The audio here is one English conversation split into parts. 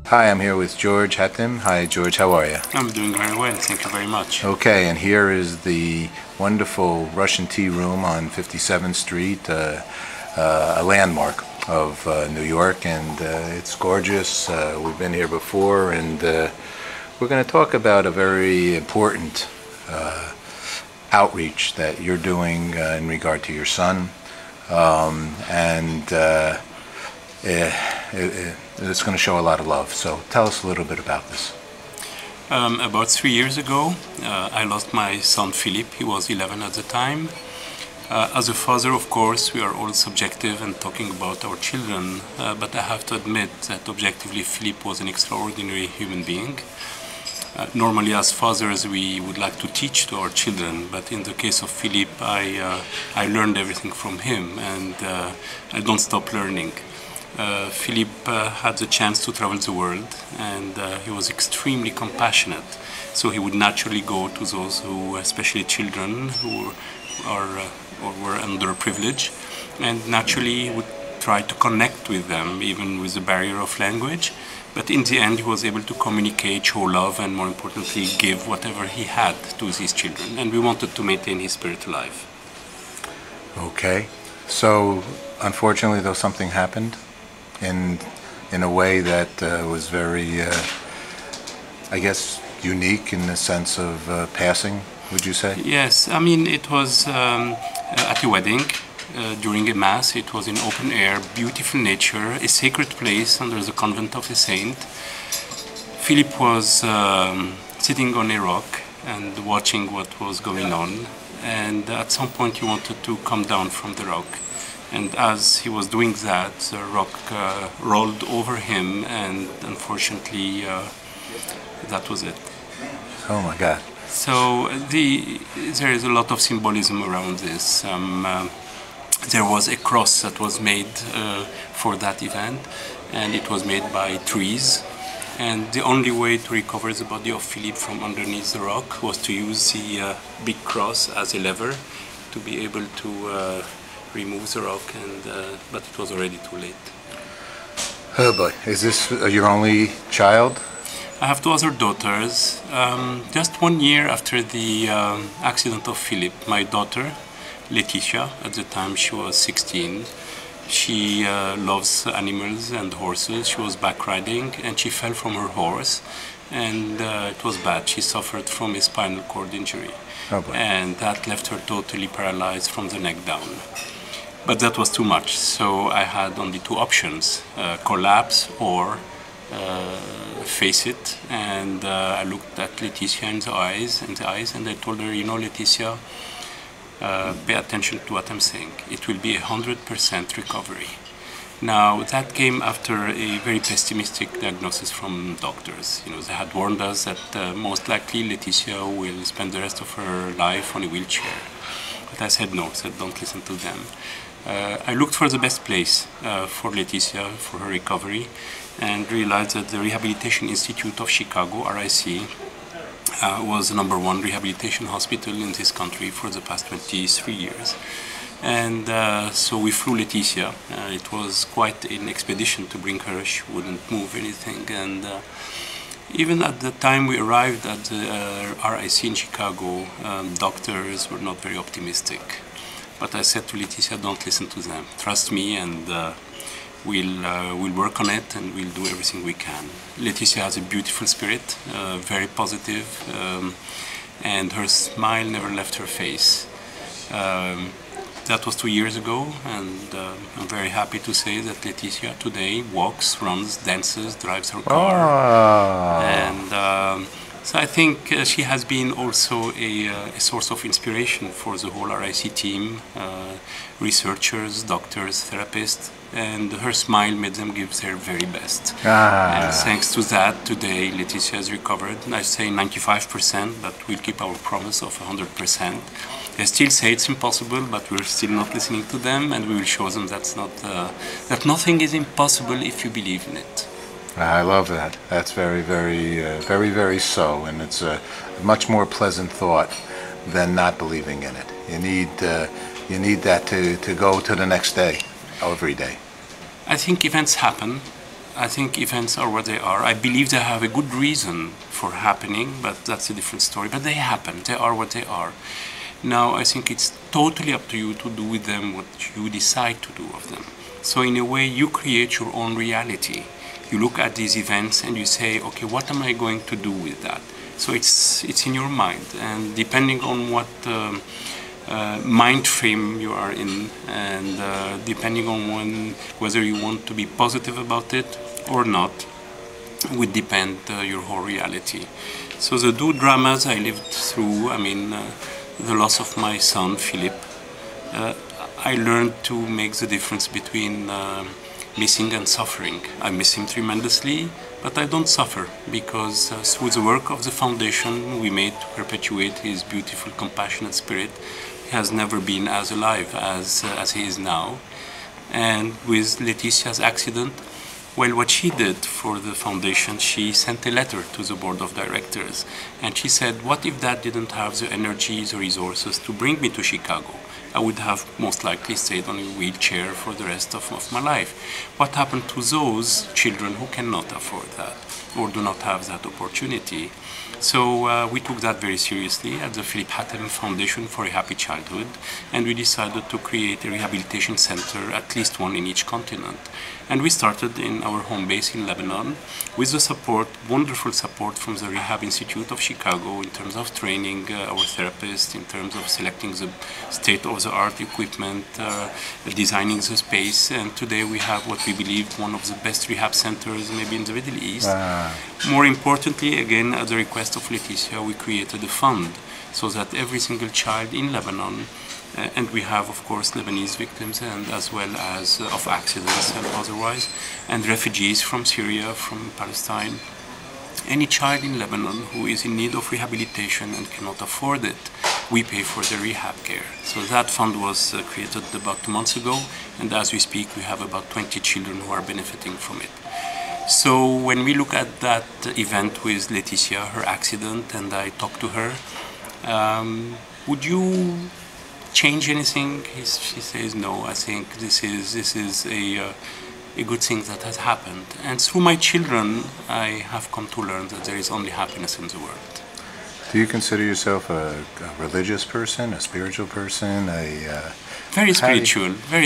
Hi, I'm here with George Hatem. Hi, George, how are you? I'm doing very well, thank you very much. Okay, and here is the wonderful Russian tea room on 57th Street, a landmark of New York, and it's gorgeous. We've been here before, and we're going to talk about a very important outreach that you're doing in regard to your son, and it's going to show a lot of love. So tell us a little bit about this. About 3 years ago, I lost my son Philippe. He was 11 at the time. As a father, of course, we are all subjective and talking about our children, but I have to admit that objectively Philippe was an extraordinary human being. Normally as fathers we would like to teach to our children, but in the case of Philippe I learned everything from him, and I don't stop learning. Philippe had the chance to travel the world, and he was extremely compassionate, so he would naturally go to those who, especially children who are or were underprivileged, and naturally would try to connect with them even with the barrier of language. But in the end, he was able to communicate, show love, and more importantly, give whatever he had to these children. And we wanted to maintain his spirit alive. Okay. So, unfortunately, though, something happened in a way that was very, I guess, unique in the sense of passing, would you say? Yes. I mean, it was at a wedding. During a mass. It was in open air, beautiful nature, a sacred place under the convent of a saint. Philippe was sitting on a rock and watching what was going on, and at some point he wanted to come down from the rock, and as he was doing that, the rock rolled over him, and unfortunately that was it. Oh my God. So there is a lot of symbolism around this. There was a cross that was made for that event, and it was made by trees. And the only way to recover the body of Philippe from underneath the rock was to use the big cross as a lever to be able to remove the rock, and but it was already too late. Oh boy. Is this your only child? I have two other daughters. Just 1 year after the accident of Philippe, my daughter, Laetitia, at the time she was 16, she loves animals and horses. She was back riding and she fell from her horse, and it was bad. She suffered from a spinal cord injury, and that left her totally paralyzed from the neck down. But that was too much, so I had only two options, collapse or face it. And I looked at Laetitia in the eyes, and I told her, you know, Laetitia, pay attention to what I'm saying. It will be 100% recovery. Now, that came after a very pessimistic diagnosis from doctors. You know, they had warned us that most likely Laetitia will spend the rest of her life on a wheelchair. But I said no, I said don't listen to them. I looked for the best place for Laetitia, for her recovery, and realized that the Rehabilitation Institute of Chicago, RIC, was the #1 rehabilitation hospital in this country for the past 23 years. And so we flew Laetitia. It was quite an expedition to bring her. She wouldn't move anything. And even at the time we arrived at the RIC in Chicago, doctors were not very optimistic. But I said to Laetitia, don't listen to them. Trust me, and we'll work on it, and we'll do everything we can. Laetitia has a beautiful spirit, very positive, and her smile never left her face. That was 2 years ago, and I'm very happy to say that Laetitia today walks, runs, dances, drives her car. And so I think she has been also a source of inspiration for the whole RIC team, researchers, doctors, therapists, and her smile made them give their very best. And thanks to that, today Laetitia has recovered. I say 95%, but we'll keep our promise of 100%. They still say it's impossible, but we're still not listening to them, and we will show them that nothing is impossible if you believe in it. I love that. That's very, very so, and it's a much more pleasant thought than not believing in it. You need that to go to the next day, every day. I think events happen. I think events are what they are. I believe they have a good reason for happening, but that's a different story. But they happen. They are what they are. Now, I think it's totally up to you to do with them what you decide to do of them. So in a way, you create your own reality. You look at these events and you say, okay, what am I going to do with that? So it's in your mind, and depending on what mind frame you are in, and depending on whether you want to be positive about it or not, would depend your whole reality. So the two dramas I lived through, I mean, the loss of my son, Philippe, I learned to make the difference between missing and suffering. I miss him tremendously, but I don't suffer, because through the work of the foundation we made to perpetuate his beautiful, compassionate spirit, he has never been as alive as he is now. And with Letitia's accident, well, what she did for the foundation, she sent a letter to the board of directors, and she said, what if Dad didn't have the energy, the resources to bring me to Chicago? I would have most likely stayed on a wheelchair for the rest of my life. What happened to those children who cannot afford that or do not have that opportunity? So we took that very seriously at the Philippe Hatem Foundation for a Happy Childhood, and we decided to create a rehabilitation center, at least one in each continent. And we started in our home base in Lebanon with the support, wonderful support from the Rehab Institute of Chicago in terms of training our therapists, in terms of selecting the state-of-the-art equipment, designing the space. And today we have what we believe one of the best rehab centers maybe in the Middle East. More importantly, again, at the request of Letitia, we created a fund so that every single child in Lebanon, and we have, of course, Lebanese victims, and as well as of accidents and otherwise, and refugees from Syria, from Palestine. Any child in Lebanon who is in need of rehabilitation and cannot afford it, we pay for their rehab care. So that fund was created about 2 months ago, and as we speak, we have about 20 children who are benefiting from it. So when we look at that event with Letitia, her accident, and I talked to her, would you change anything? She says, no, I think this is a good thing that has happened. And through my children, I have come to learn that there is only happiness in the world. Do you consider yourself a religious person, a spiritual person, Very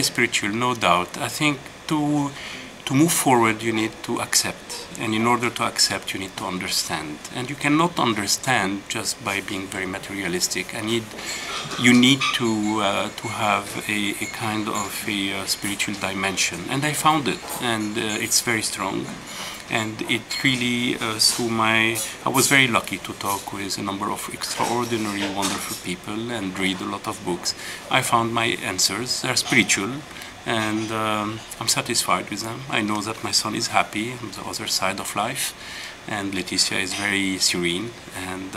spiritual, no doubt. I think to move forward, you need to accept. And in order to accept, you need to understand. And you cannot understand just by being very materialistic. You need to have a kind of a spiritual dimension. And I found it, and it's very strong. And it really, I was very lucky to talk with a number of extraordinary, wonderful people and read a lot of books. I found my answers. They're spiritual, and I'm satisfied with them. I know that my son is happy on the other side of life, and Letitia is very serene. And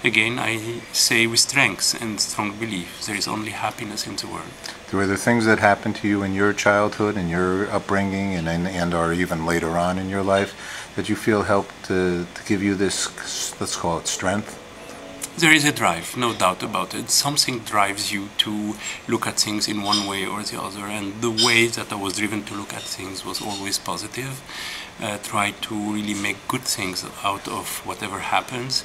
again, I say with strength and strong belief, there is only happiness in the world. Were there things that happened to you in your childhood and your upbringing and or even later on in your life that you feel helped to give you this, let's call it, strength? There is a drive, no doubt about it. Something drives you to look at things in one way or the other, and the way that I was driven to look at things was always positive. Try to really make good things out of whatever happens.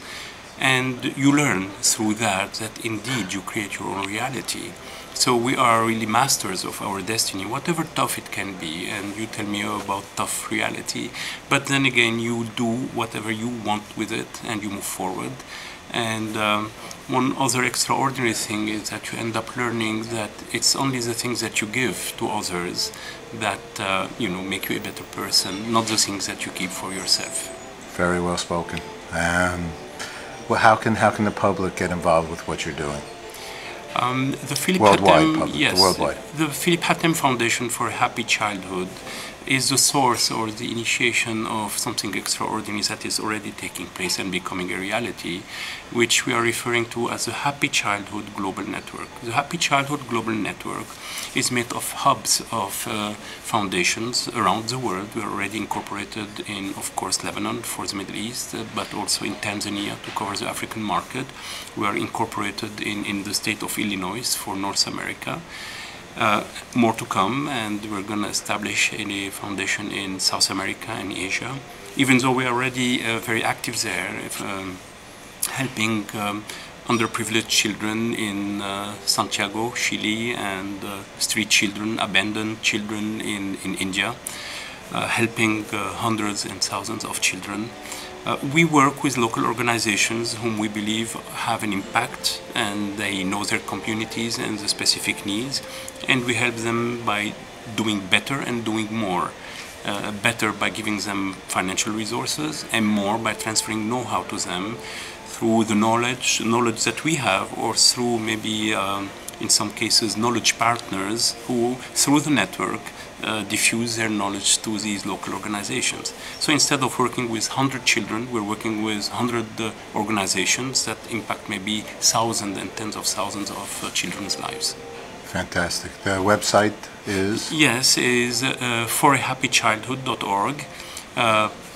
And you learn through that indeed you create your own reality. So we are really masters of our destiny, whatever tough it can be. And you tell me about tough reality, but then again you do whatever you want with it and you move forward. And one other extraordinary thing is that you end up learning that it's only the things that you give to others that make you a better person, not the things that you keep for yourself. Very well spoken. Well, how can the public get involved with what you're doing? The Philippe Worldwide. The Philippe Hatem Foundation for a Happy Childhood is the source or the initiation of something extraordinary that is already taking place and becoming a reality, which we are referring to as the Happy Childhood Global Network. The Happy Childhood Global Network is made of hubs of foundations around the world. We are already incorporated in, of course, Lebanon for the Middle East, but also in Tanzania to cover the African market. We are incorporated in the state of Illinois for North America. More to come, and we're going to establish a foundation in South America and Asia, even though we are already very active there, helping underprivileged children in Santiago, Chile, and street children, abandoned children in India, helping hundreds and thousands of children. We work with local organizations whom we believe have an impact, and they know their communities and the specific needs, and we help them by doing better and doing more. Better by giving them financial resources, and more by transferring know-how to them through the knowledge that we have, or through maybe in some cases knowledge partners who through the network diffuse their knowledge to these local organizations. So instead of working with 100 children, we're working with 100 organizations that impact maybe thousands and tens of thousands of children's lives. Fantastic. The website is? Yes, is forahappychildhood.org.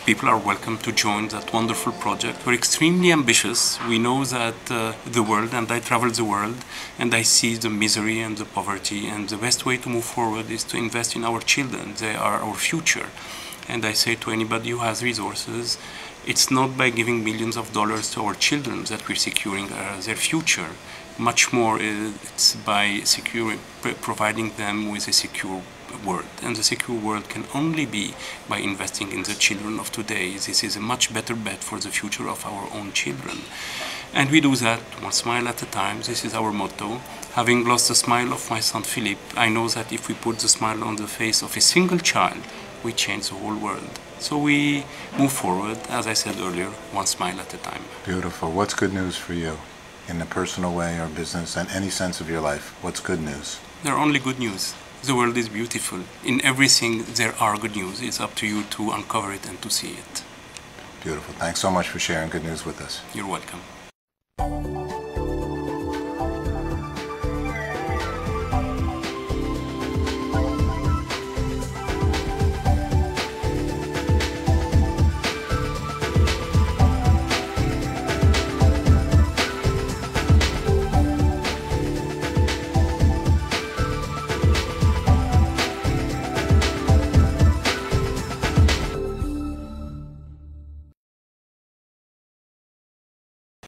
People are welcome to join that wonderful project. We're extremely ambitious. We know that the world, and I travel the world, and I see the misery and the poverty, and the best way to move forward is to invest in our children. They are our future. And I say to anybody who has resources, it's not by giving millions of dollars to our children that we're securing their future. Much more, it's by providing them with a secure world. And the secure world can only be by investing in the children of today. This is a much better bet for the future of our own children. And we do that one smile at a time. This is our motto. Having lost the smile of my son Philippe, I know that if we put the smile on the face of a single child, we change the whole world. So we move forward, as I said earlier, one smile at a time. Beautiful. What's good news for you? In a personal way or business, and any sense of your life, what's good news? There are only good news. The world is beautiful. In everything there are good news. It's up to you to uncover it and to see it. Beautiful. Thanks so much for sharing good news with us. You're welcome.